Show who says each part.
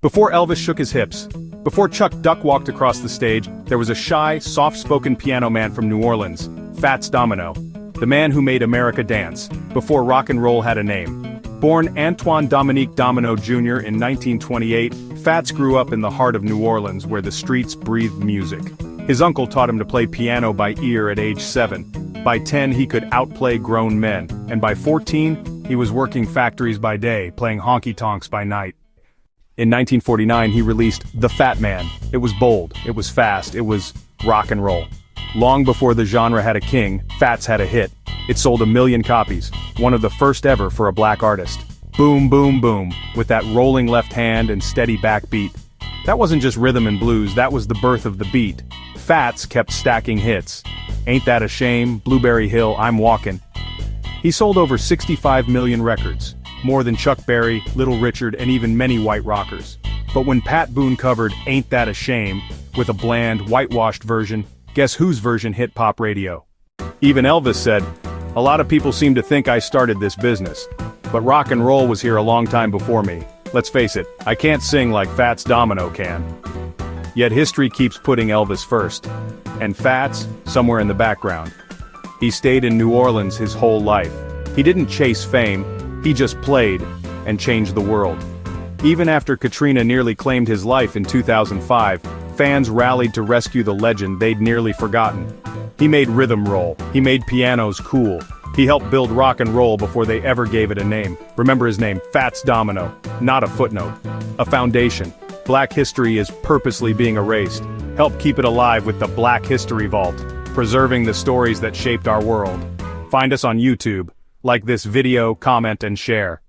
Speaker 1: Before Elvis shook his hips, before Chuck Duck walked across the stage, there was a shy, soft-spoken piano man from New Orleans, Fats Domino, the man who made America dance, before rock and roll had a name. Born Antoine Dominique Domino Jr. in 1928, Fats grew up in the heart of New Orleans where the streets breathed music. His uncle taught him to play piano by ear at age 7. By 10 he could outplay grown men, and by 14, he was working factories by day, playing honky-tonks by night. In 1949 he released The Fat Man. It was bold, it was fast, it was rock and roll. Long before the genre had a king, Fats had a hit. It sold 1 million copies, one of the first ever for a black artist. Boom boom boom, with that rolling left hand and steady backbeat. That wasn't just rhythm and blues, that was the birth of the beat. Fats kept stacking hits. Ain't That a Shame, Blueberry Hill, I'm Walkin'. He sold over 65 million records, more than Chuck Berry, Little Richard, and even many white rockers. But when Pat Boone covered Ain't That a Shame, with a bland, whitewashed version, guess whose version hit pop radio? Even Elvis said, "A lot of people seem to think I started this business, but rock and roll was here a long time before me. Let's face it, I can't sing like Fats Domino can." Yet history keeps putting Elvis first, and Fats, somewhere in the background. He stayed in New Orleans his whole life. He didn't chase fame, he just played and changed the world. Even after Katrina nearly claimed his life in 2005, fans rallied to rescue the legend they'd nearly forgotten. He made rhythm roll, he made pianos cool, he helped build rock and roll before they ever gave it a name. Remember his name, Fats Domino, not a footnote, a foundation. Black history is purposely being erased. Help keep it alive with the Black History Vault, preserving the stories that shaped our world. Find us on YouTube. Like this video, comment, and share.